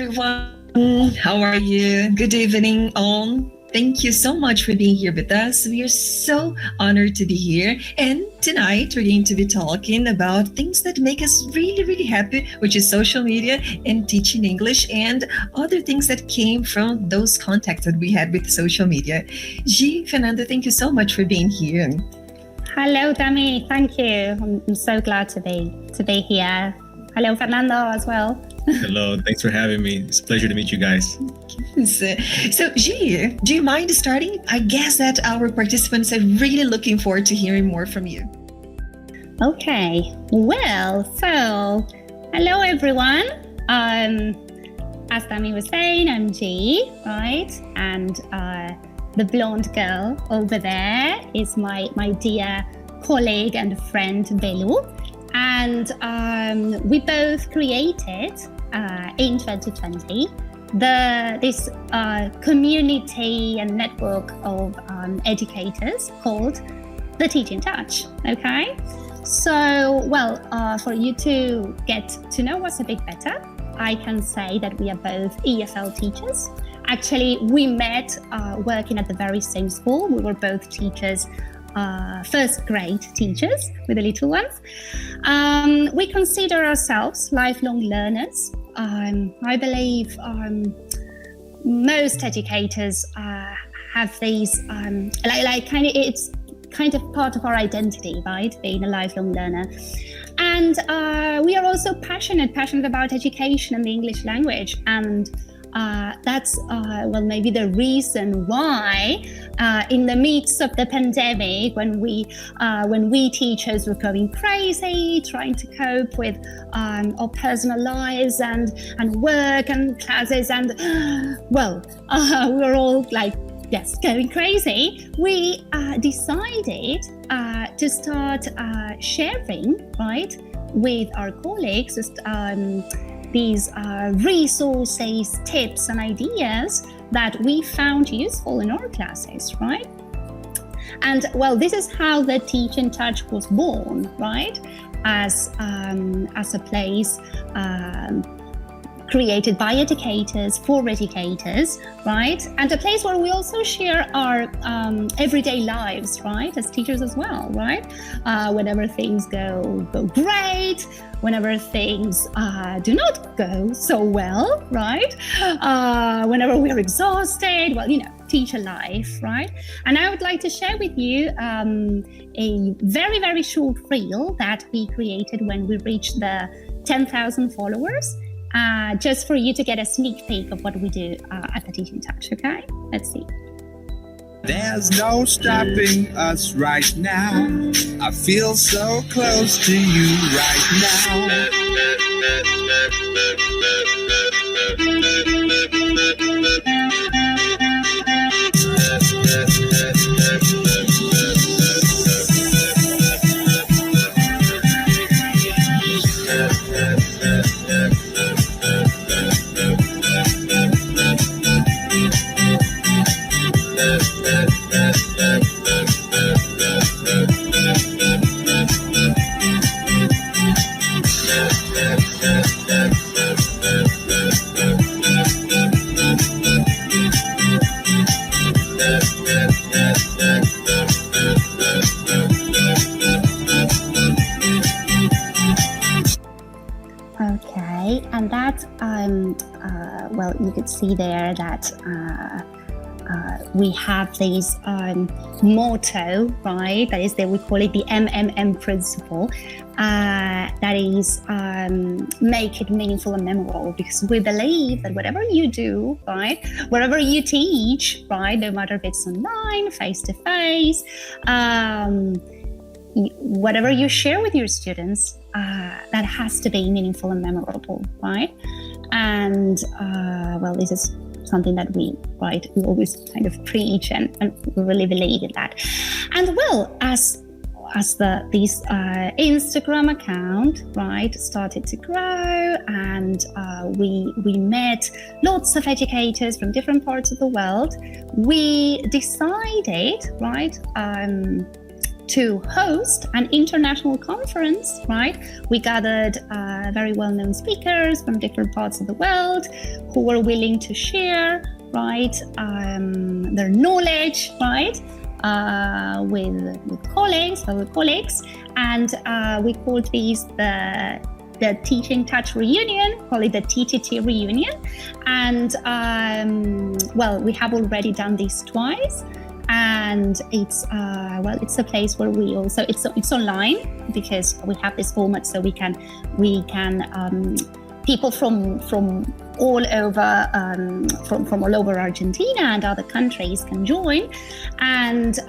everyone. How are you? Good evening, all. Thank you so much for being here with us. We are so honored to be here. And tonight we're going to be talking about things that make us really, really happy, which is social media and teaching English and other things that came from those contacts that we had with social media. G, Fernanda, thank you so much for being here. Hello, Dami. Thank you. I'm so glad to be here. Hello, Fernando, as well. Hello, thanks for having me. It's a pleasure to meet you guys. So, G, do you mind starting? I guess that our participants are really looking forward to hearing more from you. Okay, well, so hello, everyone. As Dami was saying, I'm G, right? And the blonde girl over there is my dear colleague and friend, Belu. And we both created in 2020 this community and network of educators called The Teaching Touch. Okay, so for you to get to know us a bit better, I can say that we are both EFL teachers. Actually, we met working at the very same school. We were both teachers, first grade teachers with the little ones. We consider ourselves lifelong learners. I believe most educators have these, it's kind of part of our identity, right? Being a lifelong learner. And we are also passionate about education and the English language. And that's maybe the reason why in the midst of the pandemic, when we teachers were going crazy, trying to cope with our personal lives and work and classes, and we were all going crazy, we decided to start sharing, right, with our colleagues, these resources, tips, and ideas that we found useful in our classes, right? And this is how the Teaching Touch was born, right? As a place created by educators for educators, right? And a place where we also share our everyday lives, right? As teachers as well, right? Whenever things go great, whenever things do not go so well, right? Whenever we're exhausted, teacher life, right? And I would like to share with you a very, very short reel that we created when we reached the 10,000 followers, just for you to get a sneak peek of what we do at the Teaching Touch, okay? Let's see. There's no stopping us right now. I feel so close to you right now. Okay, and that you could see there that we have this motto, right? That is we call it the MMM principle. That is make it meaningful and memorable, because we believe that whatever you do, right, wherever you teach, right, no matter if it's online, face to face, whatever you share with your students, that has to be meaningful and memorable, right? And this is something that we always kind of preach, and we really believe in that. And as this Instagram account, right, started to grow, and we met lots of educators from different parts of the world, we decided, right, to host an international conference, right? We gathered very well-known speakers from different parts of the world who were willing to share, right, their knowledge, right, with fellow colleagues, and we called these the Teaching Touch Reunion, call it the TTT Reunion, and we have already done this twice. And it's it's a place where we also it's online because we have this format, so we can people from all over from all over Argentina and other countries can join, and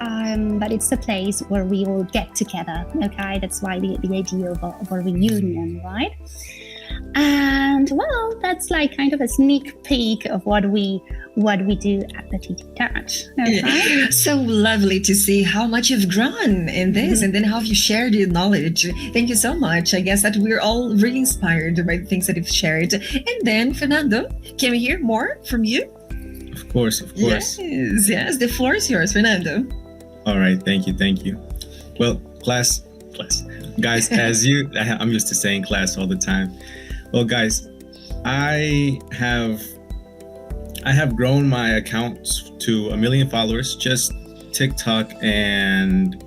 but it's a place where we all get together. Okay, that's why the idea of a reunion, right? And well, that's like kind of a sneak peek of what we do at the TT Touch. Okay? Yeah. So lovely to see how much you've grown in this, and then how you shared your knowledge. Thank you so much. I guess that we're all really inspired by the things that you've shared. And then, Fernando, can we hear more from you? Of course. Yes. The floor is yours, Fernando. All right. Thank you. Well, class, guys, I'm used to saying class all the time. Well, guys, I have grown my accounts to 1 million followers, just TikTok and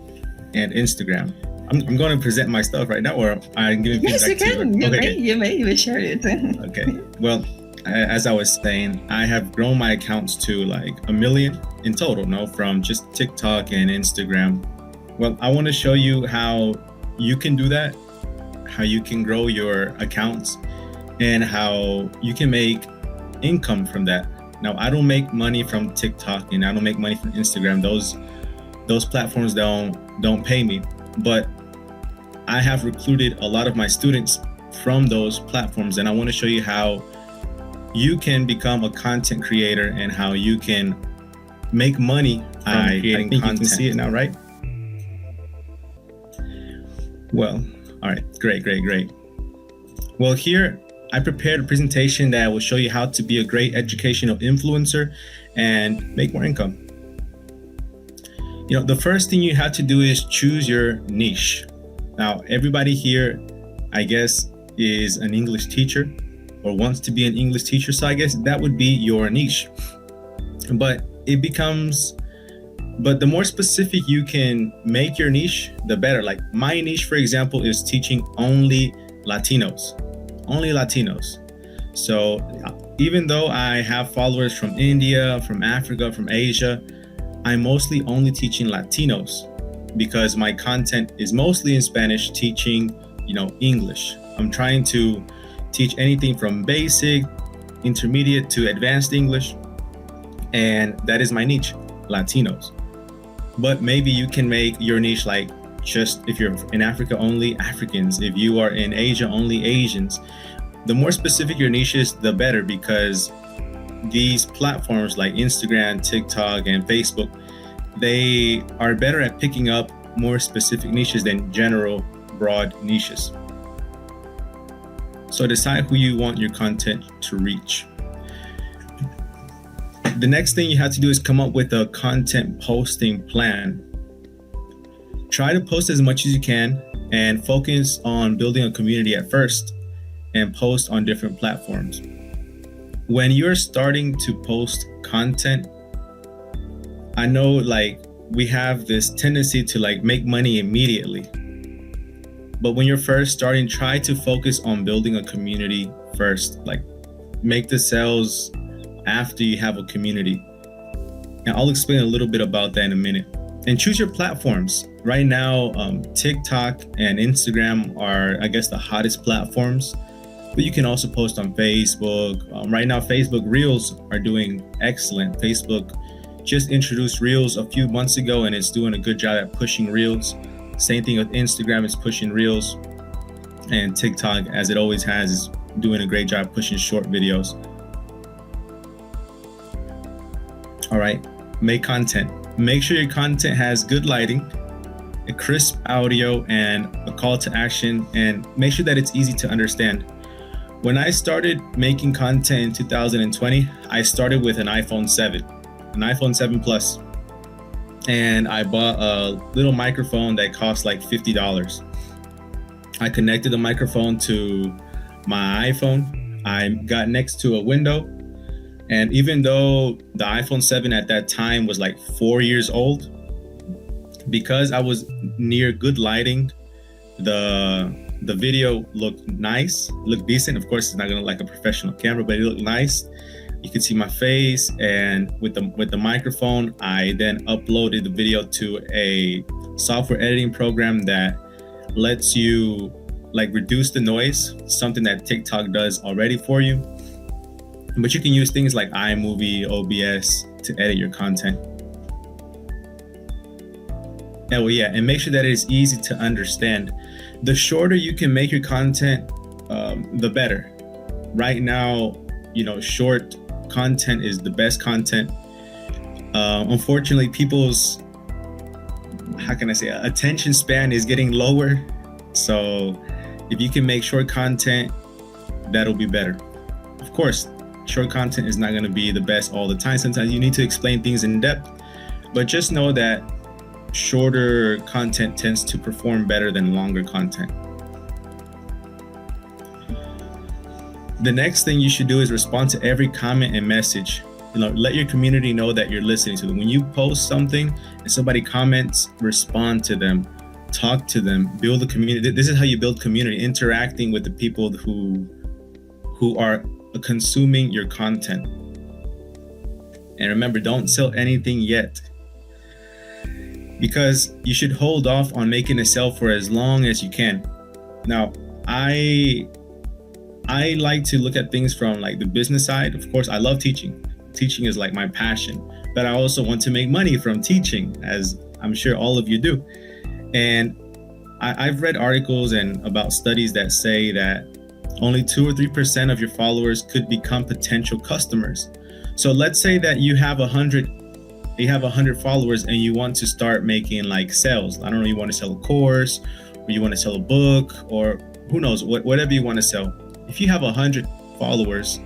Instagram. I'm going to present my stuff right now, or I'm giving feedback. Yes, you can. You may share it. Okay. Well, as I was saying, I have grown my accounts to like 1 million in total, from just TikTok and Instagram. Well, I want to show you how you can do that, how you can grow your accounts, and how you can make income from that. Now, I don't make money from TikTok and I don't make money from Instagram. Those platforms don't pay me, but I have recruited a lot of my students from those platforms, and I want to show you how you can become a content creator and how you can make money from creating content. You can see it now, right? Well, all right, great. Well, here I prepared a presentation that will show you how to be a great educational influencer and make more income. The first thing you have to do is choose your niche. Now, everybody here, I guess, is an English teacher or wants to be an English teacher. So I guess that would be your niche. But the more specific you can make your niche, the better. Like my niche, for example, is teaching only Latinos. So even though I have followers from India, from Africa, from Asia, I'm mostly only teaching Latinos because my content is mostly in Spanish, teaching, English. I'm trying to teach anything from basic, intermediate to advanced English. And that is my niche, Latinos. But maybe you can make your niche like just if you're in Africa, only Africans. If you are in Asia, only Asians. The more specific your niche is, the better, because these platforms like Instagram, TikTok, and Facebook, they are better at picking up more specific niches than general, broad niches. So decide who you want your content to reach. The next thing you have to do is come up with a content posting plan. Try to post as much as you can and focus on building a community at first and post on different platforms. When you're starting to post content, I know we have this tendency to make money immediately. But when you're first starting, try to focus on building a community first. Make the sales after you have a community. And I'll explain a little bit about that in a minute. And choose your platforms. Right now, TikTok and Instagram are, I guess, the hottest platforms. But you can also post on Facebook. Right now, Facebook Reels are doing excellent. Facebook just introduced Reels a few months ago, and it's doing a good job at pushing Reels. Same thing with Instagram, is pushing Reels. And TikTok, as it always has, is doing a great job pushing short videos. All right, make content. Make sure your content has good lighting, a crisp audio, and a call to action, and make sure that it's easy to understand. When I started making content in 2020, I started with an iPhone 7 Plus. and I bought a little microphone that cost like $50. I connected the microphone to my iPhone. I got next to a window, and even though the iPhone 7 at that time was like 4 years old, because I was near good lighting, the video looked nice, looked decent. Of course, it's not gonna look like a professional camera, but it looked nice. You could see my face, and with the microphone, I then uploaded the video to a software editing program that lets you like reduce the noise, something that TikTok does already for you. But you can use things like iMovie, OBS to edit your content. And make sure that it is easy to understand. The shorter you can make your content, the better. Right now, short content is the best content. Unfortunately, people's, attention span is getting lower. So if you can make short content, that'll be better. Of course, short content is not going to be the best all the time. Sometimes you need to explain things in depth, but just know that shorter content tends to perform better than longer content. The next thing you should do is respond to every comment and message. Let your community know that you're listening to them. When you post something and somebody comments, respond to them, talk to them, build a community. This is how you build community, interacting with the people who are consuming your content. And remember, don't sell anything yet, because you should hold off on making a sale for as long as you can. Now, I like to look at things from like the business side. Of course, I love teaching. Teaching is like my passion, but I also want to make money from teaching, as I'm sure all of you do. And I've read articles and about studies that say that only 2 or 3% of your followers could become potential customers. So let's say that you have 100 followers and you want to start making like sales. I don't know, you want to sell a course, or you want to sell a book, or who knows, whatever you want to sell. If you have 100 followers,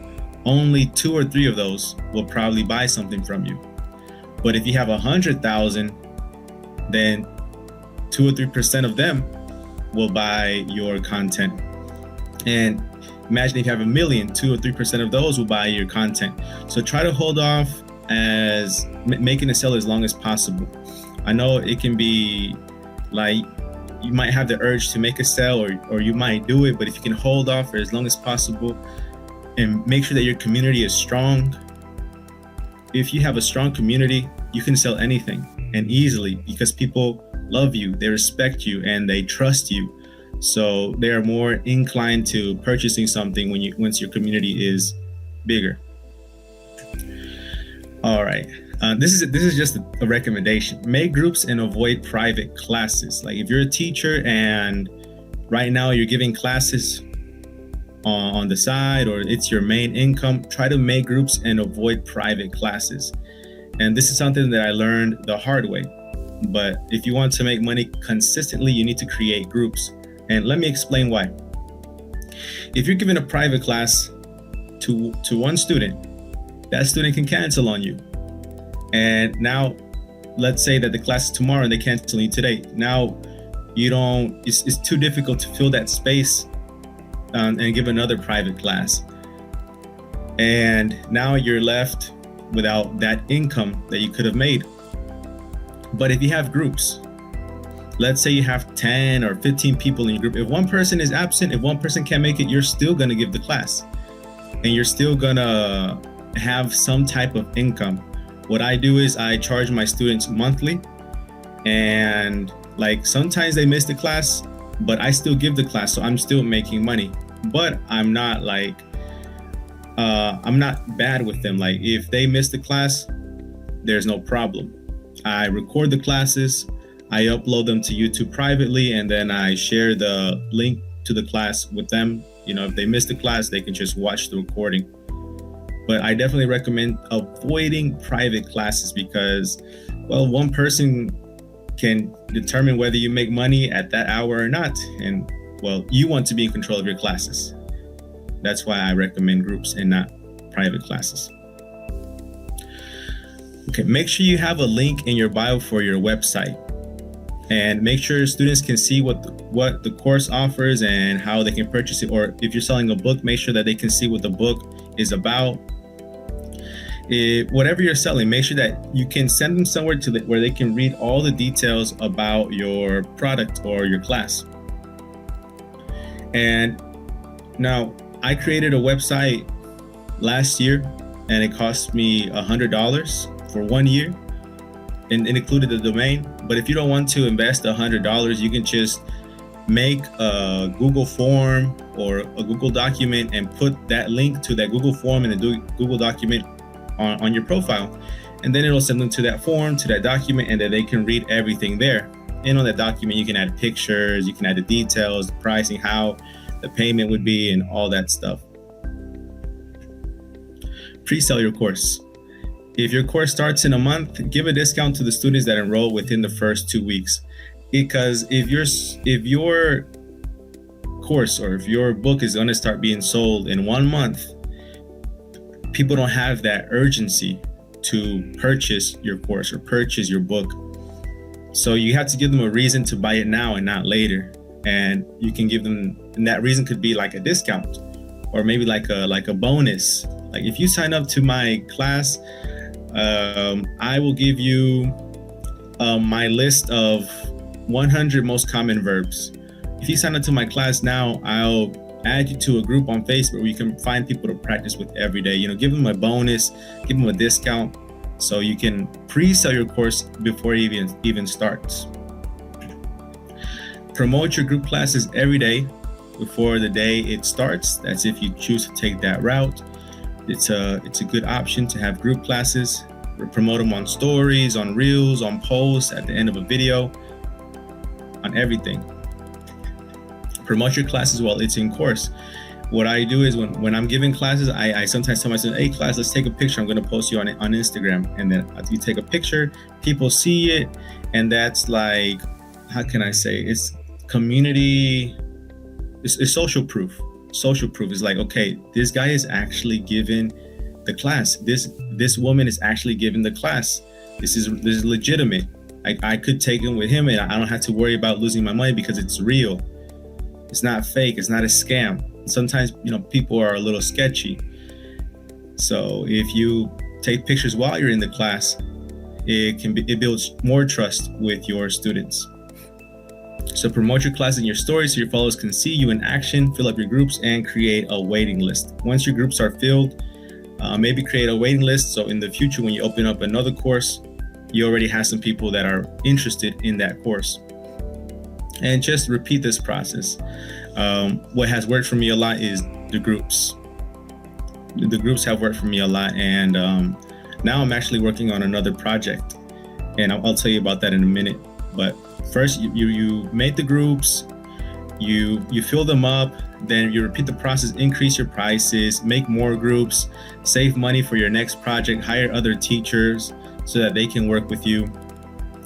only 2 or 3 of those will probably buy something from you. But if you have 100,000, then 2 or 3% of them will buy your content. And imagine if you have 1 million, 2 or 3% of those will buy your content. So try to hold off as making a sale as long as possible. I know it can be like you might have the urge to make a sale, or you might do it, but if you can hold off for as long as possible and make sure that your community is strong. If you have a strong community, you can sell anything and easily, because people love you, they respect you, and they trust you. So they are more inclined to purchasing something once your community is bigger. All right. This is just a recommendation. Make groups and avoid private classes. Like if you're a teacher and right now you're giving classes on the side, or it's your main income, try to make groups and avoid private classes. And this is something that I learned the hard way. But if you want to make money consistently, you need to create groups. And let me explain why. If you're giving a private class to one student, that student can cancel on you. And now, let's say that the class is tomorrow and they cancel you today. Now, it's too difficult to fill that space and give another private class. And now you're left without that income that you could have made. But if you have groups, let's say you have 10 or 15 people in your group. If one person is absent, if one person can't make it, you're still going to give the class. And you're still going to have some type of income. What I do is I charge my students monthly. And like sometimes they miss the class, but I still give the class. So I'm still making money. But I'm not I'm not bad with them. Like if they miss the class, there's no problem. I record the classes, I upload them to YouTube privately, and then I share the link to the class with them. If they miss the class, they can just watch the recording. But I definitely recommend avoiding private classes because, well, one person can determine whether you make money at that hour or not. And, well, you want to be in control of your classes. That's why I recommend groups and not private classes. Okay, make sure you have a link in your bio for your website, and make sure students can see what the course offers and how they can purchase it. Or if you're selling a book, make sure that they can see what the book is about. Whatever you're selling, make sure that you can send them somewhere where they can read all the details about your product or your class. And now, I created a website last year, and it cost me $100 for 1 year, and it included the domain. But if you don't want to invest $100, you can just make a Google form or a Google document and put that link to that Google form and the Google document on your profile. And then it'll send them to that form, to that document, and then they can read everything there. And on that document, you can add pictures, you can add the details, the pricing, how the payment would be, and all that stuff. Pre-sell your course. If your course starts in a month, give a discount to the students that enroll within the first 2 weeks. Because if your course or if your book is going to start being sold in 1 month, people don't have that urgency to purchase your course or purchase your book. So you have to give them a reason to buy it now and not later. And you can give them, and that reason could be like a discount, or maybe like a bonus. Like if you sign up to my class, I will give you my list of 100 most common verbs. If you sign up to my class now, I'll add you to a group on Facebook where you can find people to practice with every day. Give them a bonus, give them a discount, so you can pre-sell your course before it even starts. Promote your group classes every day before the day it starts. That's if you choose to take that route. It's a good option to have group classes. Promote them on stories, on reels, on posts, at the end of a video, on everything. Promote your classes while it's in course. What I do is when I'm giving classes, I sometimes tell my students, hey class, let's take a picture. I'm going to post you on Instagram. And then you take a picture, people see it. And that's like, how can I say, it's community, it's social proof. Social proof is like, okay, this guy is actually giving the class. This woman is actually giving the class. This is legitimate. I could take him with him and I don't have to worry about losing my money because it's real. It's not fake. It's not a scam. Sometimes, people are a little sketchy. So if you take pictures while you're in the class, it builds more trust with your students. So promote your class in your stories so your followers can see you in action, fill up your groups, and create a waiting list. Once your groups are filled, maybe create a waiting list. So in the future, when you open up another course, you already have some people that are interested in that course. And just repeat this process. What has worked for me a lot is the groups. The groups have worked for me a lot. And now I'm actually working on another project. And I'll tell you about that in a minute. But first, you make the groups, you fill them up, then you repeat the process, increase your prices, make more groups, save money for your next project, hire other teachers so that they can work with you,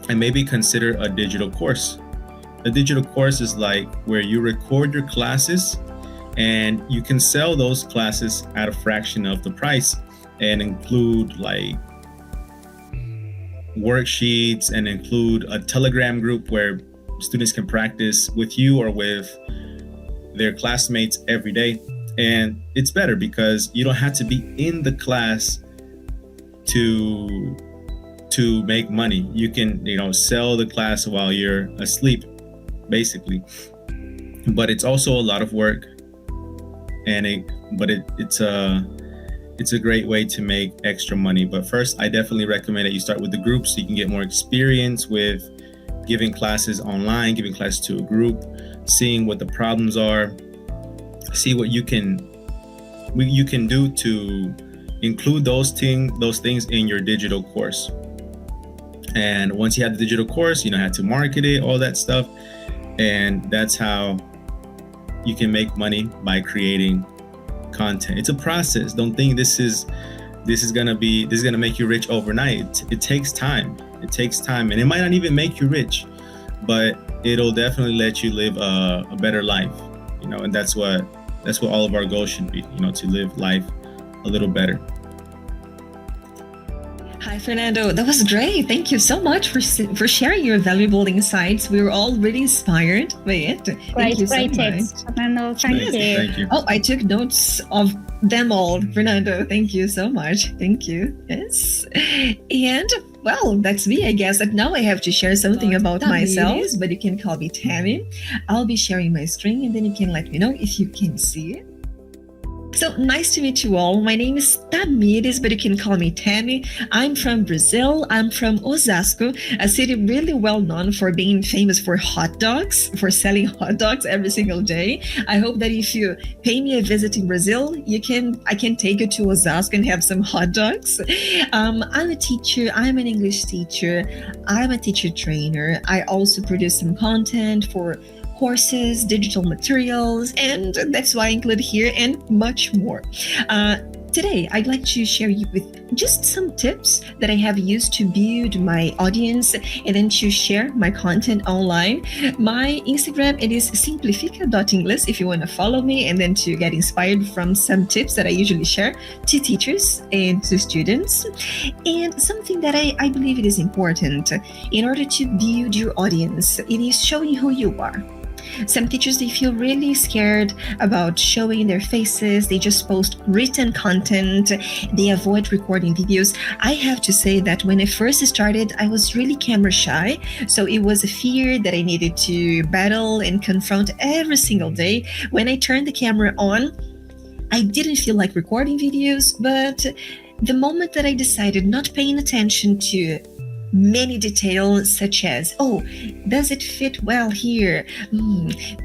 and maybe consider a digital course. A digital course is like where you record your classes and you can sell those classes at a fraction of the price and include like worksheets and include a Telegram group where students can practice with you or with their classmates every day. And it's better because you don't have to be in the class to make money. You can, sell the class while you're asleep, basically. But it's also a lot of work, and it's a great way to make extra money. But first, I definitely recommend that you start with the group so you can get more experience with giving classes online, giving classes to a group, seeing what the problems are, see what you can do to include those things in your digital course. And once you have the digital course, you know how to market it, all that stuff. And that's how you can make money, by creating content. It's a process. Don't think this is gonna make you rich overnight. It takes time. It takes time, and it might not even make you rich, but it'll definitely let you live a better life. And that's what all of our goals should be. To live life a little better. Hi, Fernando. That was great. Thank you so much for sharing your valuable insights. We were all really inspired by it. Thank you so Great much. tips, Fernando. Thank Yes, you. Thank you. Oh, I took notes of them all, Fernando. Thank you so much. Thank you. Yes. And well, that's me, I guess. That now I have to share something about myself, but you can call me Tammy. I'll be sharing my screen and then you can let me know if you can see it. So nice to meet you all. My name is Tamires, but you can call me Tammy. I'm from Brazil. I'm from Osasco, a city really well known for being famous for hot dogs, for selling hot dogs every single day. I hope that if you pay me a visit in Brazil, I can take you to Osasco and have some hot dogs. I'm a teacher. I'm an English teacher. I'm a teacher trainer. I also produce some content for courses, digital materials, and that's why I include here and much more. Today, I'd like to share with just some tips that I have used to build my audience and then to share my content online. My Instagram, it is simplifica.ingles if you want to follow me and then to get inspired from some tips that I usually share to teachers and to students. And something that I believe it is important in order to build your audience, it is showing who you are. Some teachers, they feel really scared about showing their faces. They just post written content. They avoid recording videos. I have to say that when I first started, I was really camera shy. So it was a fear that I needed to battle and confront every single day. When I turned the camera on, I didn't feel like recording videos, but the moment that I decided not paying attention to many details such as, oh, does it fit well here?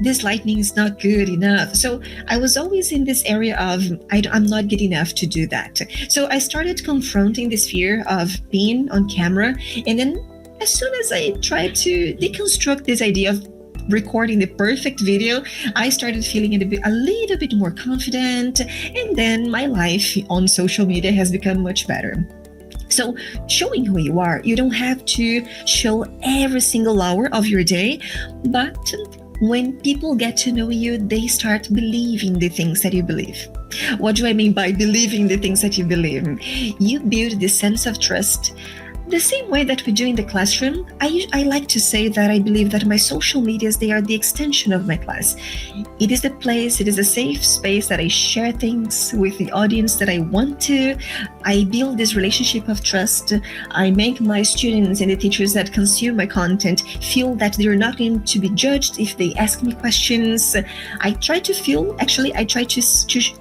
This lighting is not good enough. So I was always in this area of, I'm not good enough to do that. So I started confronting this fear of being on camera. And then as soon as I tried to deconstruct this idea of recording the perfect video, I started feeling a little bit more confident. And then my life on social media has become much better. So showing who you are, you don't have to show every single hour of your day, but when people get to know you, they start believing the things that you believe. What do I mean by believing the things that you believe? You build this sense of trust. The same way that we do in the classroom, I like to say that I believe that my social medias, they are the extension of my class. It is the place, it is a safe space that I share things with the audience that I want to. I build this relationship of trust. I make my students and the teachers that consume my content feel that they're not going to be judged if they ask me questions. I try to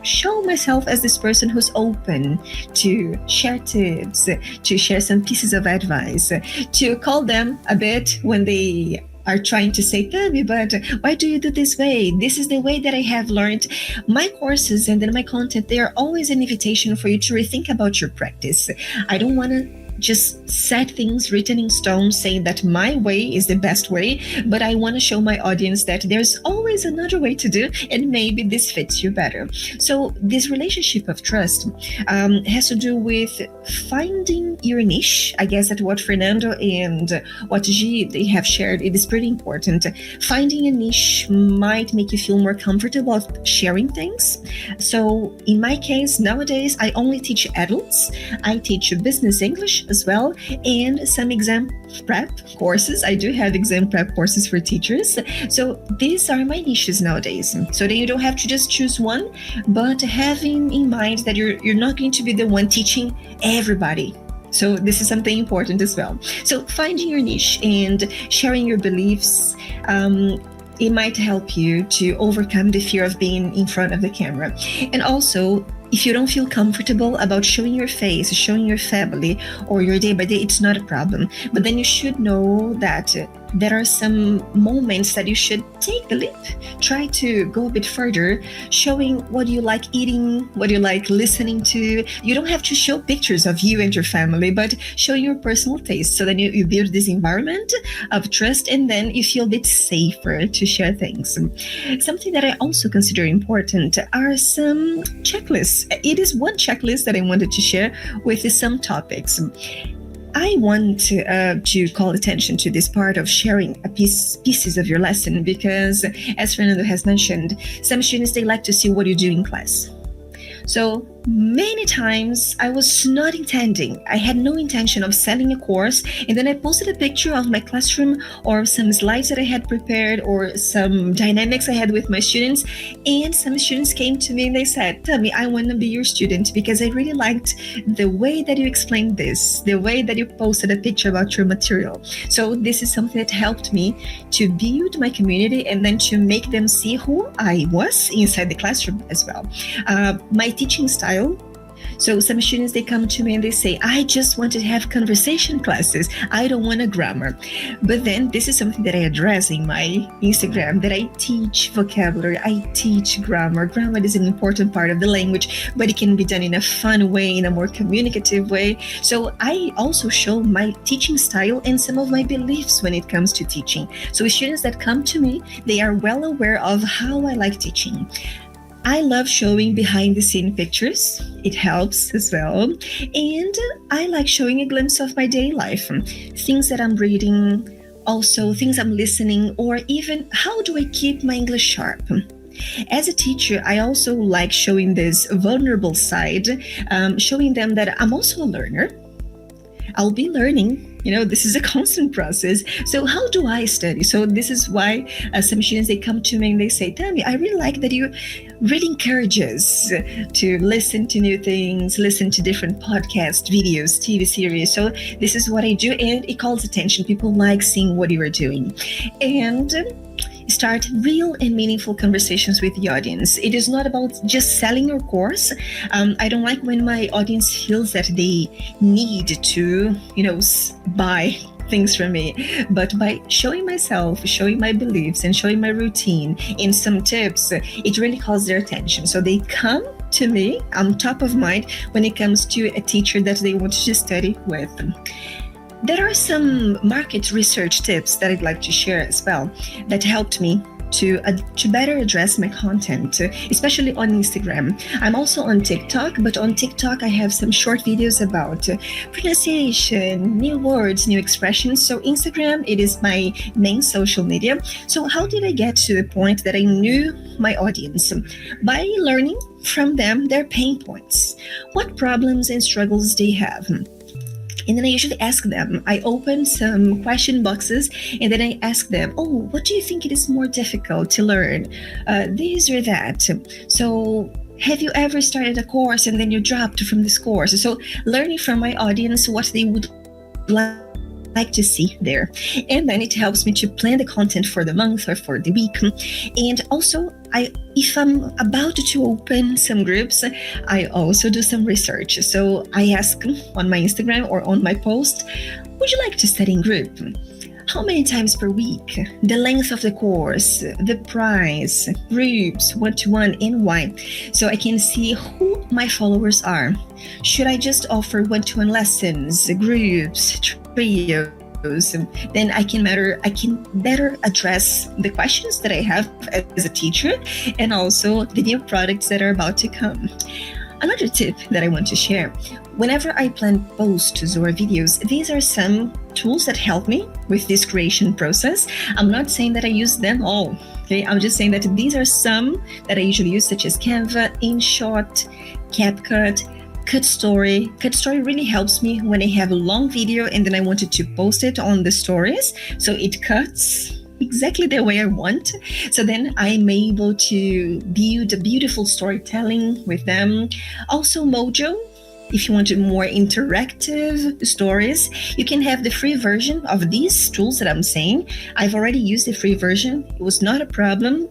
show myself as this person who's open to share tips, to share some pieces of advice, to call them a bit when they are trying to say, Tammy, but why do you do this way? This is the way that I have learned. My courses and then my content, they are always an invitation for you to rethink about your practice. I don't want to just set things written in stone saying that my way is the best way, but I want to show my audience that there's always another way to do, and maybe this fits you better. So this relationship of trust has to do with finding your niche. I guess that what Fernando and what G, they have shared, it is pretty important. Finding a niche might make you feel more comfortable of sharing things. So in my case, nowadays, I only teach adults. I teach business English as well, and some exam prep courses. I do have exam prep courses for teachers. So these are my niches nowadays. So then you don't have to just choose one, but having in mind that you're not going to be the one teaching everybody. So this is something important as well. So finding your niche and sharing your beliefs, it might help you to overcome the fear of being in front of the camera. And also, if you don't feel comfortable about showing your face, showing your family, or your day by day, it's not a problem. But then you should know that there are some moments that you should take the leap. Try to go a bit further, showing what you like eating, what you like listening to. You don't have to show pictures of you and your family, but show your personal taste. So then you build this environment of trust, and then you feel a bit safer to share things. Something that I also consider important are some checklists. It is one checklist that I wanted to share with some topics. I want to call attention to this part of sharing pieces of your lesson, because as Fernando has mentioned, some students, they like to see what you do in class. So many times I was not intending. I had no intention of selling a course, and then I posted a picture of my classroom or some slides that I had prepared or some dynamics I had with my students, and some students came to me and they said, "Tami, I want to be your student because I really liked the way that you explained this, the way that you posted a picture about your material." So this is something that helped me to build my community and then to make them see who I was inside the classroom as well. My teaching style. So some students, they come to me and they say, "I just want to have conversation classes. I don't want a grammar." But then this is something that I address in my Instagram, that I teach vocabulary, I teach grammar. Grammar is an important part of the language, but it can be done in a fun way, in a more communicative way. So I also show my teaching style and some of my beliefs when it comes to teaching. So students that come to me, they are well aware of how I like teaching. I love showing behind the scene pictures. It helps as well. And I like showing a glimpse of my daily life, things that I'm reading, also things I'm listening, or even how do I keep my English sharp. As a teacher, I also like showing this vulnerable side, showing them that I'm also a learner. I'll be learning. This is a constant process. So how do I study? So this is why some students, they come to me and they say, "Tami, I really like that you really encourage us to listen to new things, listen to different podcasts, videos, TV series." So this is what I do, and it calls attention. People like seeing what you are doing. And start real and meaningful conversations with the audience. It is not about just selling your course. I don't like when my audience feels that they need to, buy things from me. But by showing myself, showing my beliefs, and showing my routine and some tips, it really calls their attention. So they come to me. I'm top of mind when it comes to a teacher that they want to study with. There are some market research tips that I'd like to share as well that helped me to better address my content, especially on Instagram. I'm also on TikTok, but on TikTok I have some short videos about pronunciation, new words, new expressions. So Instagram, it is my main social media. So how did I get to the point that I knew my audience? By learning from them their pain points, what problems and struggles they have. And then I usually ask them, I open some question boxes and then I ask them, "Oh, what do you think it is more difficult to learn? This or that? So have you ever started a course and then you dropped from this course?" So learning from my audience what they would like to see there. And then it helps me to plan the content for the month or for the week. And also, if I'm about to open some groups, I also do some research. So I ask on my Instagram or on my post, "Would you like to study in group? How many times per week? The length of the course, the price, groups, one-to-one, and why?" So I can see who my followers are. Should I just offer one-to-one lessons, groups, trios? Then I can better address the questions that I have as a teacher and also the new products that are about to come. Another tip that I want to share, whenever I plan posts or videos, these are some tools that help me with this creation process. I'm not saying that I use them all, okay? I'm just saying that these are some that I usually use, such as Canva, InShot, CapCut, CutStory. CutStory really helps me when I have a long video and then I wanted to post it on the stories. So it cuts exactly the way I want. So then I'm able to build a beautiful storytelling with them. Also Mojo, if you want more interactive stories, you can have the free version of these tools that I'm saying. I've already used the free version. It was not a problem.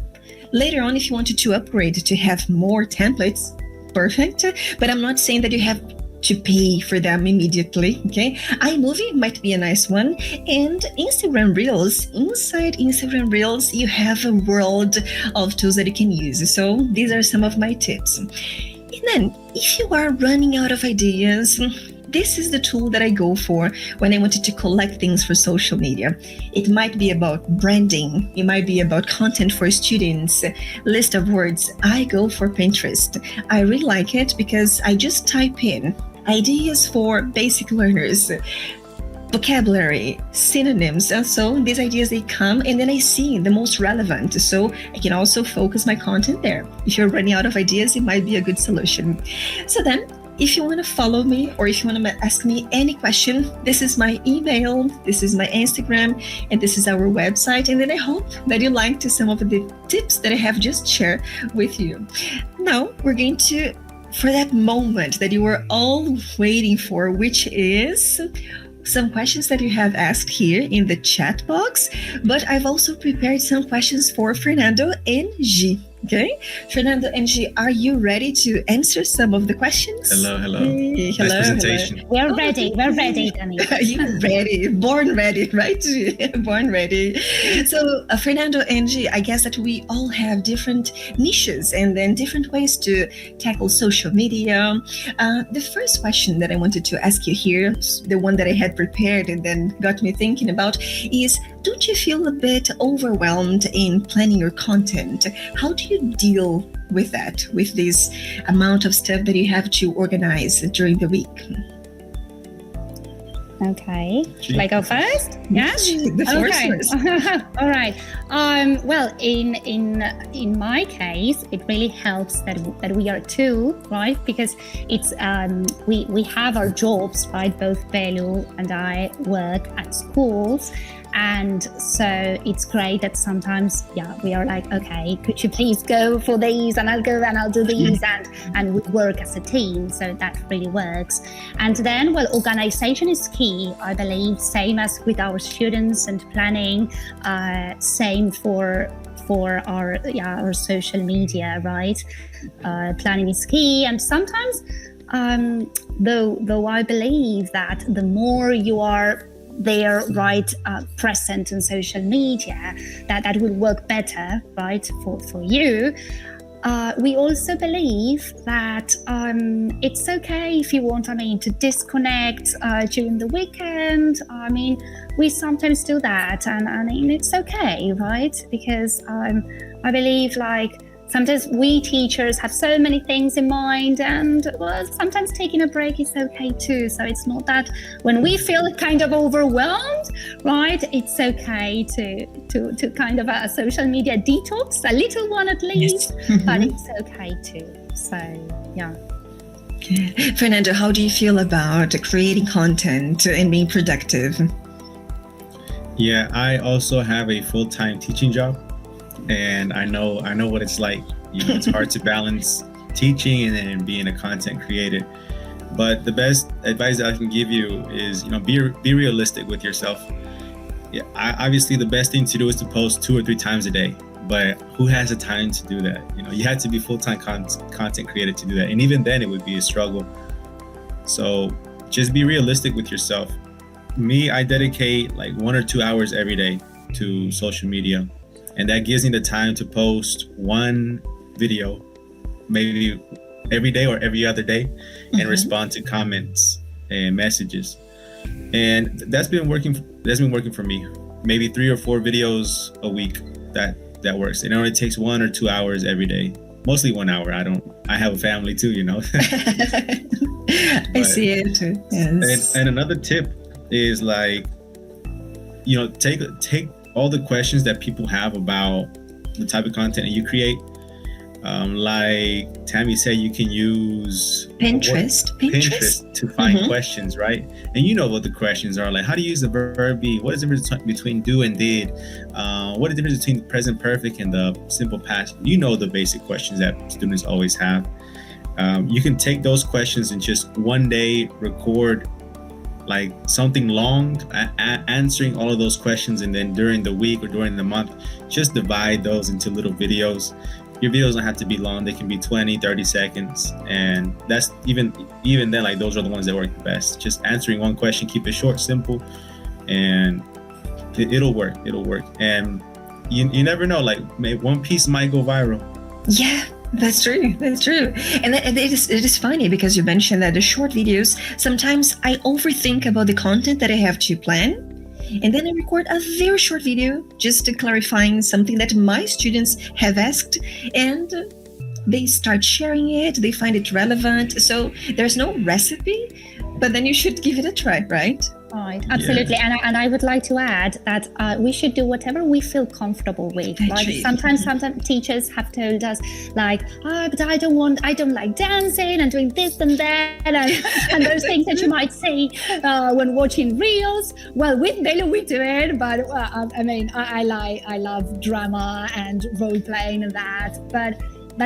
Later on, if you wanted to upgrade to have more templates, perfect. But I'm not saying that you have to pay for them immediately, okay? iMovie might be a nice one. And Instagram Reels. Inside Instagram Reels, you have a world of tools that you can use. So these are some of my tips. And then, if you are running out of ideas, this is the tool that I go for when I wanted to collect things for social media. It might be about branding. It might be about content for students, list of words. I go for Pinterest. I really like it because I just type in ideas for basic learners. vocabulary, synonyms. And so these ideas, they come and then I see the most relevant. So I can also focus my content there. If you're running out of ideas, it might be a good solution. So then, if you want to follow me or if you want to ask me any question, this is my email, this is my Instagram, and this is our website. And then I hope that you liked some of the tips that I have just shared with you. Now we're going to, for that moment that you were all waiting for, which is some questions that you have asked here in the chat box, but I've also prepared some questions for Fernando and G. Okay, Fernando and G, are you ready to answer some of the questions? Hello. Hey, hello. Nice presentation. We're ready, Danny. You're ready, born ready, right? Born ready. So, Fernando and G, I guess that we all have different niches and then different ways to tackle social media. The first question that I wanted to ask you here, the one that I had prepared and then got me thinking about, is, don't you feel a bit overwhelmed in planning your content? How do you deal with that, with this amount of stuff that you have to organize during the week? Okay, shall I go first? Yeah, The first. All right. Well, in my case, it really helps that we are two, right? Because it's we have our jobs, right? Both Belu and I work at schools. And so it's great that sometimes, we are like, okay, could you please go for these, and I'll go and I'll do these, and we work as a team. So that really works. And then, well, organization is key, I believe, same as with our students and planning, same for our social media, right? Planning is key. And sometimes, though I believe that the more you are there, right, present in social media, that will work better, right, for you. We also believe that it's okay if you want, to disconnect during the weekend. We sometimes do that, and it's okay, right? Because I believe, sometimes we teachers have so many things in mind, and sometimes taking a break is okay too. So it's not that when we feel kind of overwhelmed, right? It's okay to kind of a social media detox, a little one at least, but it's okay too. So yeah. Fernando, how do you feel about creating content and being productive? Yeah, I also have a full-time teaching job. And I know what it's like. It's hard to balance teaching and then being a content creator. But the best advice that I can give you is, be realistic with yourself. Yeah, obviously the best thing to do is to post 2 or 3 times a day. But who has the time to do that? You have to be full-time content creator to do that. And even then, it would be a struggle. So just be realistic with yourself. Me, I dedicate 1 or 2 hours every day to social media. And that gives me the time to post 1 video, maybe every day or every other day, and respond to comments and messages. And that's been working for me. Maybe 3 or 4 videos a week. That works. It only takes 1 or 2 hours every day. Mostly 1 hour. I have a family too, I see it too. Yes. And another tip is take all the questions that people have about the type of content that you create. Like Tammy said, you can use Pinterest to find questions, right? And what the questions are, like how to use the verb be, what is the difference between do and did, what is the difference between the present perfect and the simple past. The basic questions that students always have. You can take those questions and just one day record something long, answering all of those questions, and then during the week or during the month, just divide those into little videos. Your videos don't have to be long. They can be 20, 30 seconds. And that's even then, those are the ones that work the best. Just answering one question, keep it short, simple, and it'll work. And you never know, maybe one piece might go viral. Yeah. That's true. And it is funny because you mentioned that the short videos, sometimes I overthink about the content that I have to plan. And then I record a very short video just to clarifying something that my students have asked, and they start sharing it. They find it relevant. So there's no recipe, But then you should give it a try, right? Right, absolutely. Yeah. And I would like to add that we should do whatever we feel comfortable with. Like Agree. sometimes teachers have told us like, but I don't like dancing and doing this and that and those things that you might say when watching reels. Well, with Bella we do it, but I mean I love drama and role playing and that, but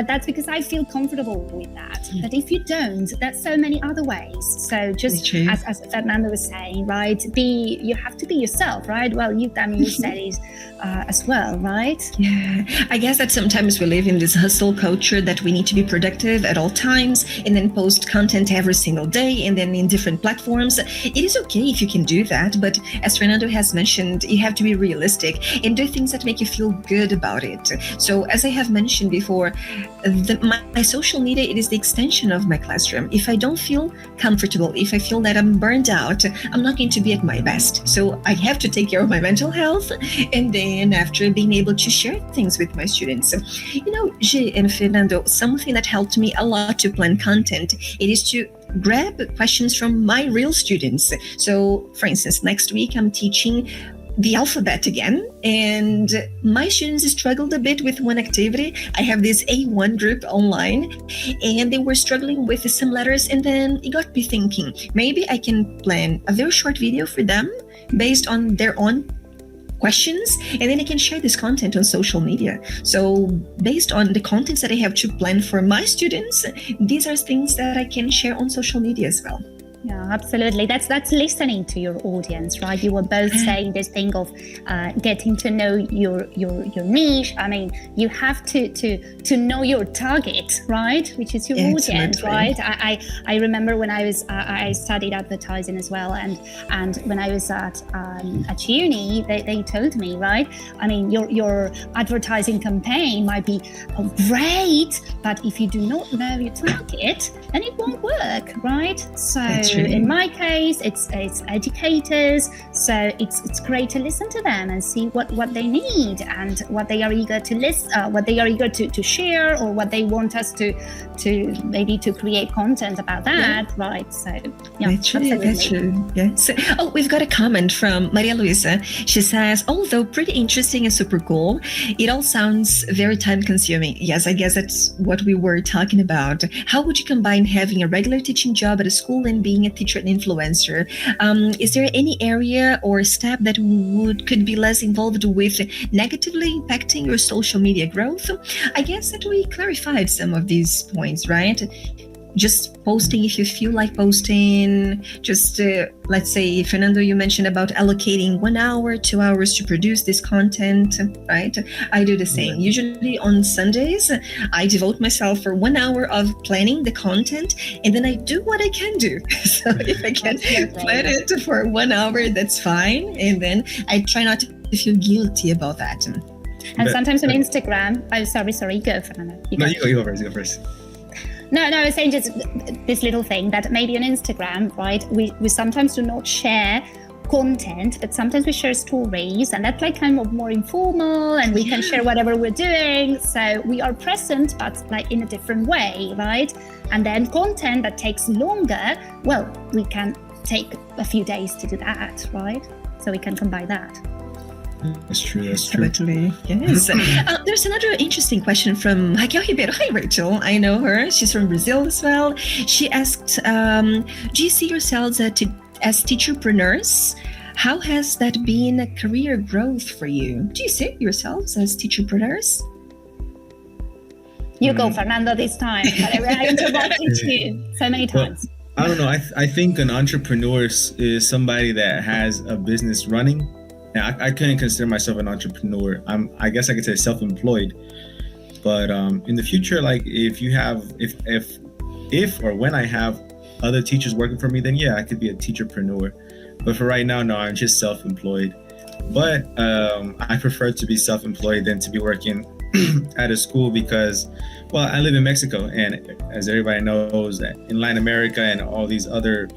that's because I feel comfortable with that. But if you don't, there's so many other ways. So just True. as Fernando was saying, right? You have to be yourself, right? Well, you've done your studies as well, right? Yeah, I guess that sometimes we live in this hustle culture that we need to be productive at all times and then post content every single day and then in different platforms. It is okay if you can do that, but as Fernando has mentioned, you have to be realistic and do things that make you feel good about it. So as I have mentioned before, my social media, it is the extension of my classroom. If I don't feel comfortable, if I feel that I'm burned out, I'm not going to be at my best. So I have to take care of my mental health, and then after being able to share things with my students. So, you know, G and Fernando, something that helped me a lot to plan content, it is to grab questions from my real students. So for instance, next week I'm teaching the alphabet again, and my students struggled a bit with one activity. I have this A1 group online and they were struggling with some letters, and then it got me thinking, maybe I can plan a very short video for them based on their own questions, and then I can share this content on social media. So based on the contents that I have to plan for my students, these are things that I can share on social media as well. Yeah, absolutely. That's listening to your audience, right? You were both saying this thing of getting to know your niche. I mean, you have to know your target, right? Which is your audience, right? I remember when I studied advertising as well, and when I was at uni, they told me, right? I mean, your advertising campaign might be great, but if you do not know your target, then it won't work, right? So in my case, it's educators, so it's great to listen to them and see what they need and what they are eager to what they are eager to share, or what they want us to maybe to create content about that, right? So yeah, that's true. Yes. Oh, we've got a comment from Maria Luisa. She says, although pretty interesting and super cool, it all sounds very time consuming. Yes, I guess that's what we were talking about. How would you combine having a regular teaching job at a school and being a teacher and influencer? Is there any area or step that could be less involved with negatively impacting your social media growth? I guess that we clarified some of these points, right? Just posting if you feel like posting. Just let's say, Fernando, you mentioned about allocating 1 hour, 2 hours to produce this content, right? I do the same. Usually on Sundays, I devote myself for 1 hour of planning the content, and then I do what I can do. So if I can plan it for 1 hour, that's fine. And then I try not to feel guilty about that. And sometimes on Instagram, sorry, go, Fernando. You go first. No, I was saying just this little thing that maybe on Instagram, right, we sometimes do not share content, but sometimes we share stories, and that's like kind of more informal, and we can share whatever we're doing. So we are present, but like in a different way, right? And then content that takes longer, well, we can take a few days to do that, right? So we can combine that. That's true. Absolutely. Yes. There's another interesting question from Raquel Ribeiro. Hi, Rachel. I know her. She's from Brazil as well. She asked, do you see yourselves as teacherpreneurs? How has that been a career growth for you? Do you see yourselves as teacherpreneurs? You go, Fernando, this time. I interrupted you so many times. Well, I don't know. I think an entrepreneur is somebody that has a business running. And I couldn't consider myself an entrepreneur. I guess I could say self-employed. But in the future, like if or when I have other teachers working for me, then yeah, I could be a teacherpreneur. But for right now, no, I'm just self-employed. But I prefer to be self-employed than to be working at a school because, well, I live in Mexico, and as everybody knows, in Latin America and all these other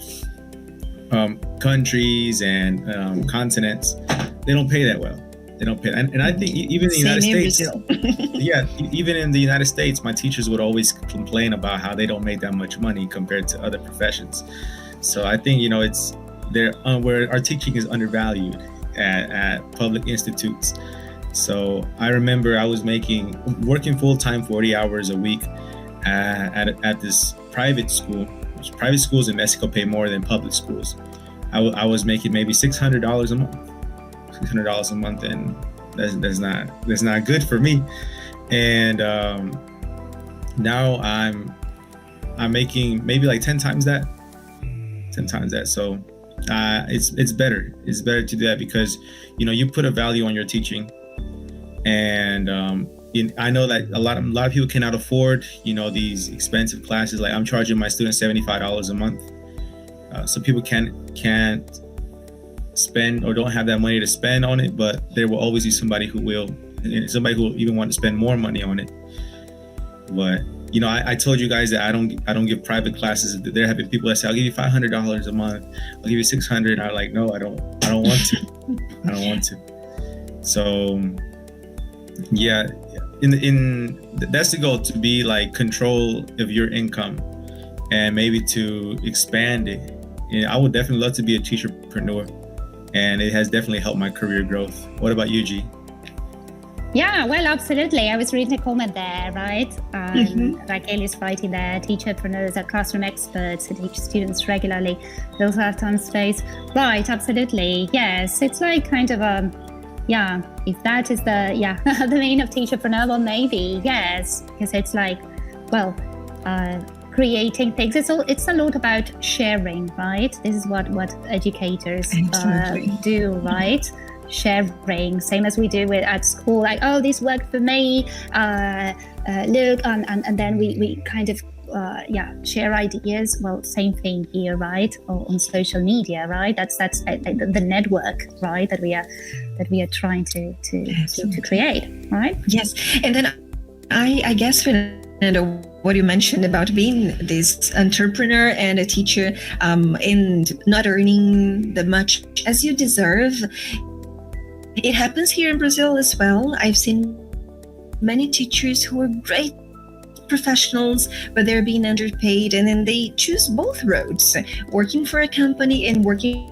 countries and continents, they don't pay that well. They don't pay. And I think even in the United States, even in the United States, my teachers would always complain about how they don't make that much money compared to other professions. So I think, you know, it's there where our teaching is undervalued at public institutes. So I remember I was working full-time 40 hours a week at this private school, which private schools in Mexico pay more than public schools. I was making maybe $600 a month, and that's not good for me. And now I'm making maybe like 10 times that. So it's better to do that, because, you know, you put a value on your teaching. And I know that a lot of people cannot afford, you know, these expensive classes. Like I'm charging my students $75 a month. So people can't spend or don't have that money to spend on it, but there will always be somebody who will even want to spend more money on it. But, you know, I told you guys that I don't give private classes. There have been people that say, I'll give you $500 a month. I'll give you $600. I'm like, no, I don't want to. I don't want to. So yeah, that's the goal, to be like control of your income and maybe to expand it. I would definitely love to be a teacherpreneur, and it has definitely helped my career growth. What about you, G? Yeah, well, absolutely. I was reading a comment there, right? Raquel is writing there, teacherpreneurs are classroom experts who teach students regularly. They also have time space. Right, absolutely. Yes, it's like kind of if that is the meaning of teacherpreneur, well, maybe, yes. Because it's like, well, creating things. It's a lot about sharing, right? This is what educators do, right? Sharing, same as we do at school, like, oh, this worked for me, look, and then we kind of share ideas. Well, same thing here, right? Or on social media, right? That's the network, right, that we are trying to create, right? Yes. And then I guess what you mentioned about being this entrepreneur and a teacher, and not earning the much as you deserve. It happens here in Brazil as well. I've seen many teachers who are great professionals, but they're being underpaid, and then they choose both roads, working for a company and working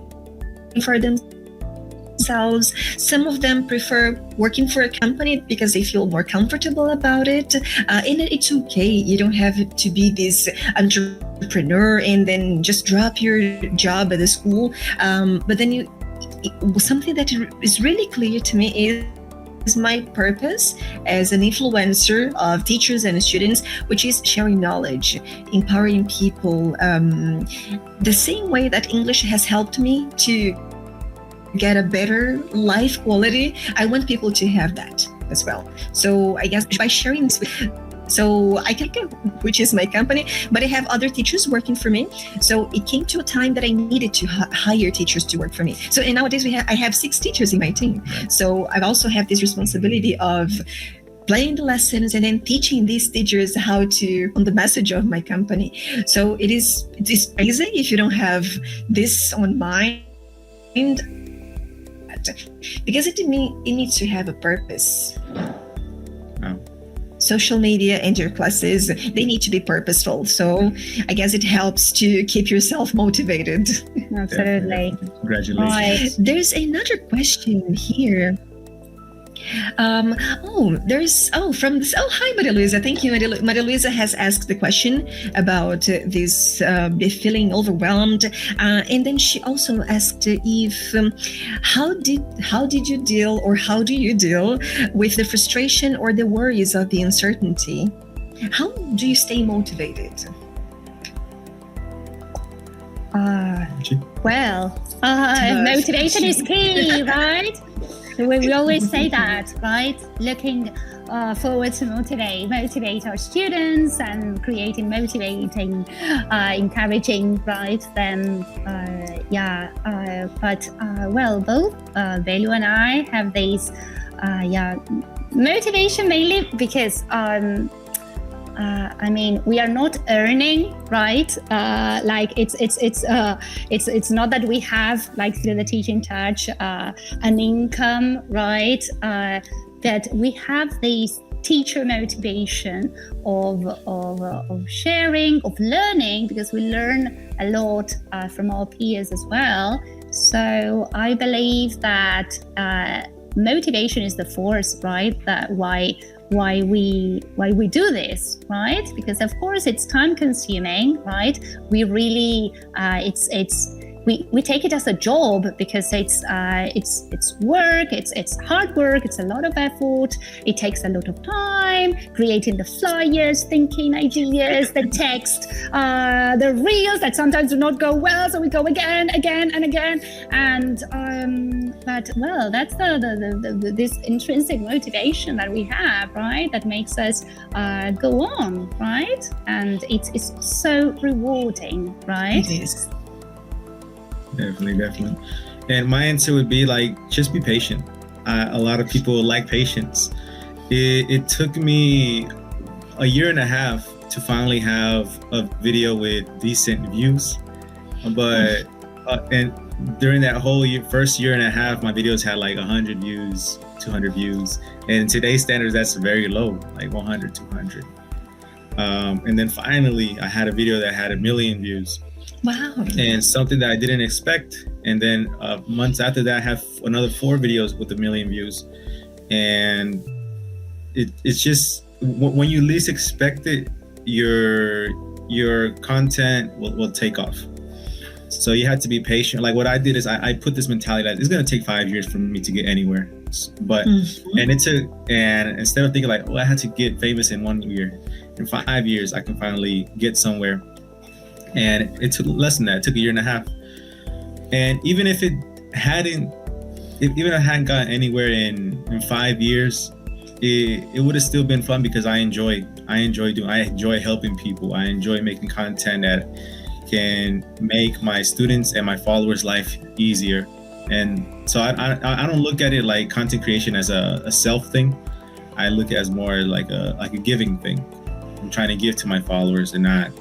for themselves. Some of them prefer working for a company because they feel more comfortable about it, and it's okay. You don't have to be this entrepreneur and then just drop your job at the school. But then something that is really clear to me is my purpose as an influencer of teachers and students, which is sharing knowledge, empowering people. The same way that English has helped me to get a better life quality, I want people to have that as well. So I guess by sharing this so I can go, which is my company, but I have other teachers working for me. So it came to a time that I needed to hire teachers to work for me. So and nowadays I have 6 teachers in my team. So I also have this responsibility of planning the lessons and then teaching these teachers how to on the message of my company. So it's crazy if you don't have this on mind, because it needs to have a purpose. Social media and your classes, they need to be purposeful. So I guess it helps to keep yourself motivated. Absolutely. Congratulations. Right. There's another question here. Hi, Maria Luisa. Thank you. Maria Luisa has asked the question about this feeling overwhelmed, and then she also asked if how did you deal, or how do you deal with the frustration or the worries of the uncertainty? How do you stay motivated? Motivation is key, right? We always say that, right? Looking forward to motivate our students and creating, motivating, encouraging, right? Then, both Belu and I have these, motivation mainly because, we are not earning, right? It's not that we have, like, through the Teaching Touch, an income, right? That we have these teacher motivation, of sharing, of learning, because we learn a lot from our peers as well. So I believe that motivation is the force, right? That why we do this, right? Because of course it's time consuming, right? We really we take it as a job because it's work, it's hard work, it's a lot of effort, it takes a lot of time creating the flyers, thinking ideas, the text, the reels that sometimes do not go well, so we go again and again, and but well, that's the this intrinsic motivation that we have, right, that makes us go on, right? And it's so rewarding, right? It is. Definitely. And my answer would be like, just be patient. A lot of people lack patience. It took me a year and a half to finally have a video with decent views, but and during that whole first year and a half, my videos had like 100 views, 200 views, and in today's standards, that's very low, like 100, 200. And then finally, I had a video that had 1 million views. Wow. And something that I didn't expect. And then months after that, I have another 4 videos with 1 million views. And it's just, when you least expect it, your content will take off. So you have to be patient. Like what I did is I put this mentality that it's going to take 5 years for me to get anywhere. But, and it took, and instead of thinking like, oh, I had to get famous in 1 year, in 5 years, I can finally get somewhere. And it took less than that. It took a year and a half. And even if I hadn't gotten anywhere in 5 years, it would have still been fun because I enjoy helping people. I enjoy making content that can make my students and my followers' life easier. And so I don't look at it like content creation as a self thing. I look at it as more like a giving thing. I'm trying to give to my followers and not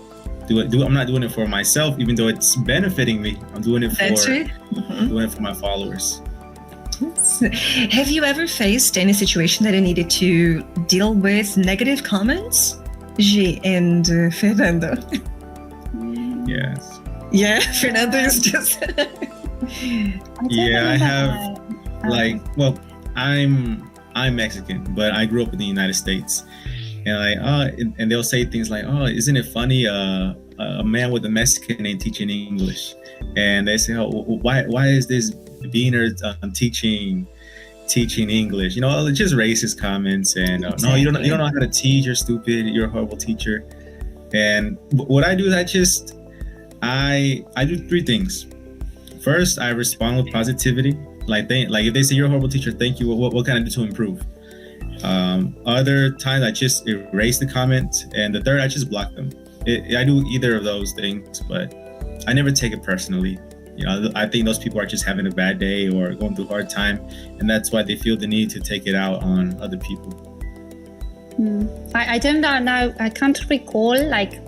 I'm not doing it for myself, even though it's benefiting me. I'm doing it for my followers. Have you ever faced any situation that you needed to deal with negative comments? G and Fernando. Yes. Yeah, Fernando is just. Yeah, I have. Like, well, I'm Mexican, but I grew up in the United States. And and they'll say things like, "Oh, isn't it funny? A man with a Mexican name teaching English," and they say, "Oh, why is this Wiener teaching English?" You know, just racist comments and exactly. No, you don't know how to teach. You're stupid. You're a horrible teacher. And what I do is I do 3 things. First, I respond with positivity. Like if they say you're a horrible teacher, thank you. What can I do to improve? Other times I just erase the comment, and the third I just block them. I do either of those things, but I never take it personally. You know, I think those people are just having a bad day or going through a hard time, and that's why they feel the need to take it out on other people. I don't know now. I can't recall like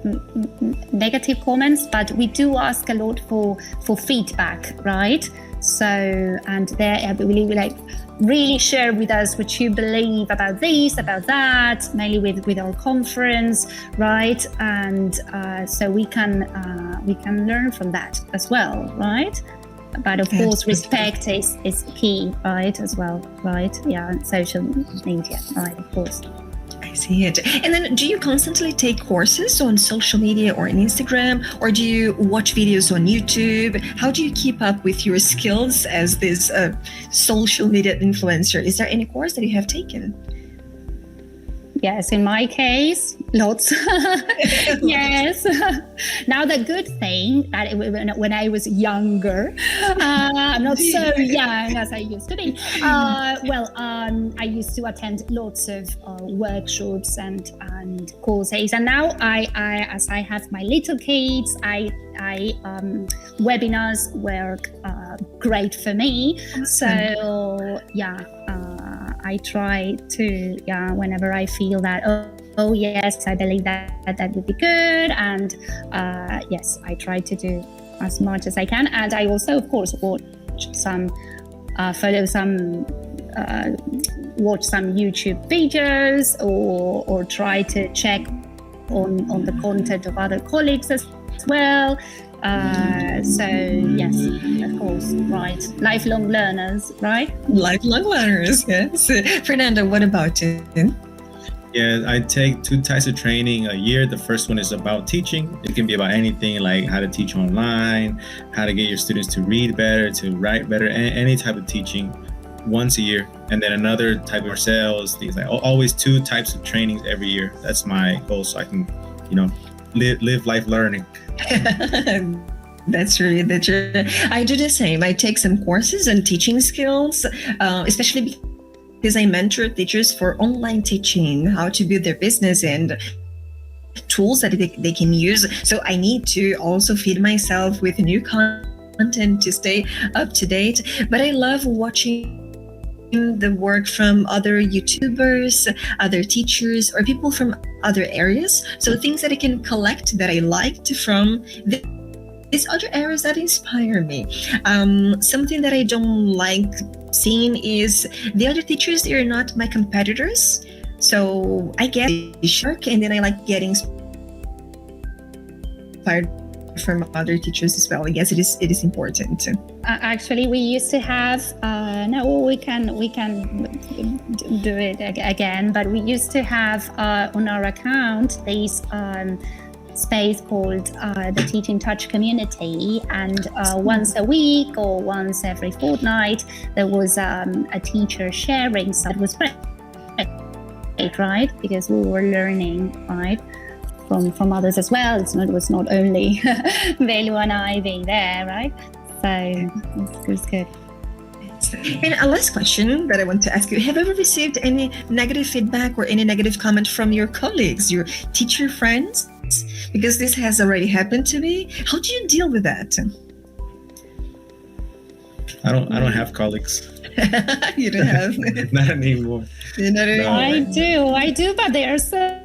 negative comments, but we do ask a lot for feedback, right? So, and they're really share with us what you believe about this, about that, mainly with our conference, right? And so we can learn from that as well, right? But of course, respect is key, right? As well, right? Yeah, social media, right? Of course. I see it. And then do you constantly take courses on social media or on Instagram, or do you watch videos on YouTube? How do you keep up with your skills as this social media influencer? Is there any course that you have taken? Yes, in my case, lots. Yes. Now the good thing that when I was younger, I'm not so young as I used to be. I used to attend lots of workshops and courses, and now as I have my little kids, webinars work great for me. So yeah. I try to, whenever I feel that, oh yes, I believe that would be good. And yes, I try to do as much as I can. And I also, of course, watch follow some watch some YouTube videos or try to check on the content of other colleagues as well. So yes, of course, right. Lifelong learners, right? Lifelong learners, yes. Fernando, what about you? Yeah, I take 2 types of training a year. The first one is about teaching. It can be about anything like how to teach online, how to get your students to read better, to write better, any type of teaching once a year. And then another type of sales, things like always 2 types of trainings every year. That's my goal, so I can, live life learning. That's true. I do the same. I take some courses on teaching skills, especially because I mentor teachers for online teaching, how to build their business and tools that they can use. So I need to also feed myself with new content to stay up to date. But I love watching the work from other YouTubers, other teachers, or people from other areas. So things that I can collect that I liked from these other areas that inspire me. Something that I don't like seeing is the other teachers, they are not my competitors. So I get shark, and then I like getting inspired from other teachers as well. I guess it is important. Actually, we used to have we can do it again, but we used to have on our account this space called the Teach in Touch community, and once a week or once every fortnight there was a teacher sharing. So it was great, right? Because we were learning, right, from others as well. It was not only Velu and I being there, right? So it was good. And a last question that I want to ask you: have you ever received any negative feedback or any negative comment from your colleagues, your teacher friends? Because this has already happened to me. How do you deal with that? I don't have colleagues. You don't have? Not anymore. Not anymore. No. I do, but they're so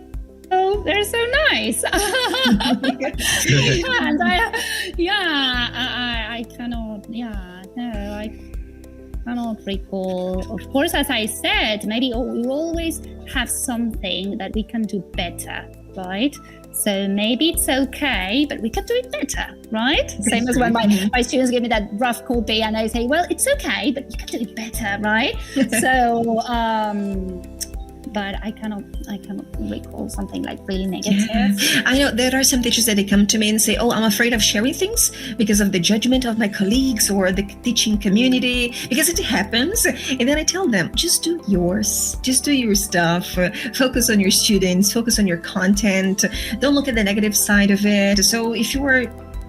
nice. And I cannot. I cannot recall. Of course, as I said, maybe we always have something that we can do better, right? So maybe it's okay, but we can do it better, right? Same as when my students give me that rough copy and I say, well, it's okay, but you can do it better, right? So, but I cannot recall something like really negative. Yeah. I know there are some teachers that they come to me and say, I'm afraid of sharing things because of the judgment of my colleagues or the teaching community, because it happens. And then I tell them, just do yours, just do your stuff, focus on your students, focus on your content, don't look at the negative side of it. So if you are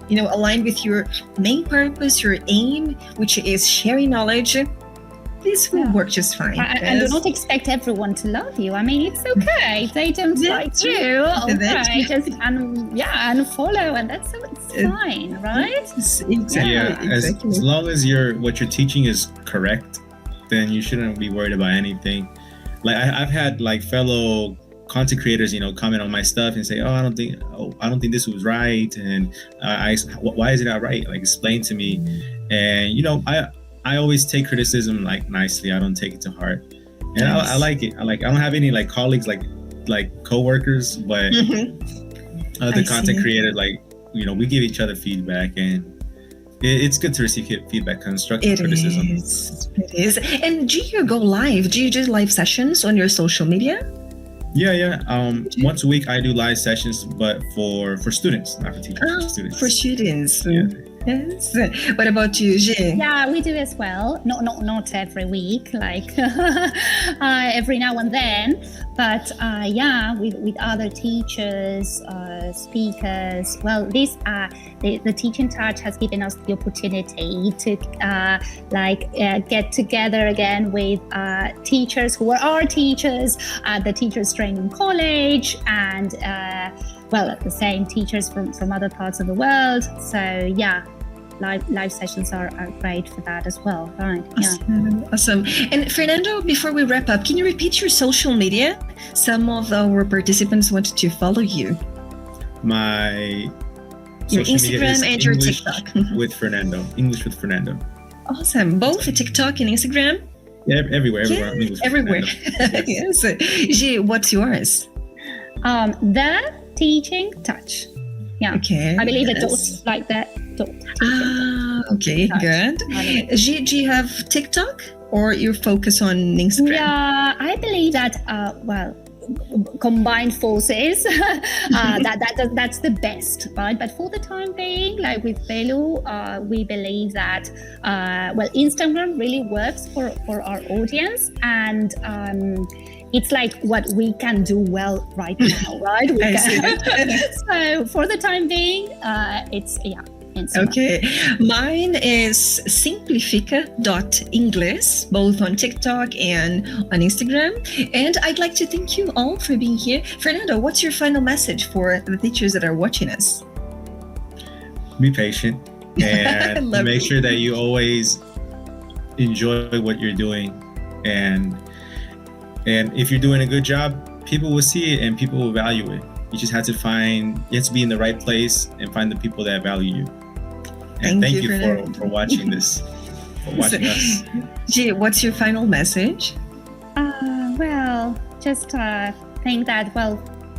aligned with your main purpose, your aim, which is sharing knowledge, this will work just fine. And do not expect everyone to love you. I mean, it's okay. If they don't like you, okay, just unfollow, and it's fine, right? Exactly. Yeah, as long as what you're teaching is correct, then you shouldn't be worried about anything. Like I've had like fellow content creators, comment on my stuff and say, I don't think this was right, and why is it not right? Like explain to me, and I always take criticism like nicely. I don't take it to heart, and yes. I like it. I don't have any like colleagues like co-workers, but other content creators, we give each other feedback, and it's good to receive feedback, constructive criticism. It is. And do you go live? Do you do live sessions on your social media? Yeah. Once a week I do live sessions, but for students, not for teachers. For students. For students. Yeah. Yes. What about you, Jay? Yeah, we do as well. Not every week, like every now and then, but with other teachers, speakers. Well, the Teach in Touch has given us the opportunity to get together again with teachers who are our teachers at the Teachers Training College, and the same teachers from other parts of the world. So live sessions are great for that as well, right? Awesome. And Fernando, before we wrap up, can you repeat your social media? Some of our participants want to follow you. My your social Instagram media and your English TikTok. with Fernando. English with Fernando. Awesome. Both TikTok and Instagram? Everywhere. Yeah, I mean, it was everywhere. random. Yes. Yes. G, what's yours? The teaching touch. Yeah. Okay. I believe yes. it's like that. Okay, Touch. good. G, do you have TikTok or you focus on Instagram? Yeah, I believe that. Combined forces. That's the best, right? But for the time being, like with Belu, we believe that Instagram really works for our audience, and it's like what we can do well right now, right? So for the time being, it's Instagram. Okay, mine is simplifica.ingles, both on TikTok and on Instagram. And I'd like to thank you all for being here. Fernando, what's your final message for the teachers that are watching us? Be patient and make sure that you always enjoy what you're doing. And if you're doing a good job, people will see it and people will value it. You just have to be in the right place and find the people that value you. And thank you for watching this, for watching us. G, what's your final message? Just think that,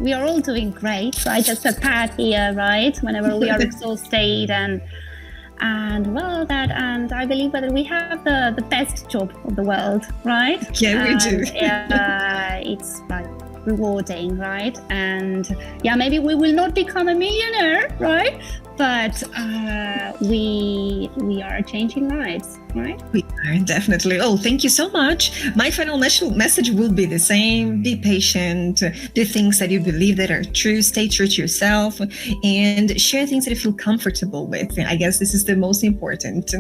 we are all doing great, right? Just a pat here, right? Whenever we are exhausted and I believe that we have the best job of the world, right? Yeah, we do. It's like rewarding, right? And maybe we will not become a millionaire, right? But we are changing lives, right? We are, definitely. Oh, thank you so much. My final message will be the same. Be patient. Do things that you believe that are true. Stay true to yourself and share things that you feel comfortable with. I guess this is the most important.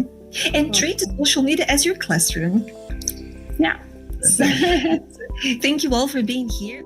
And treat social media as your classroom. Yeah. Thank you all for being here.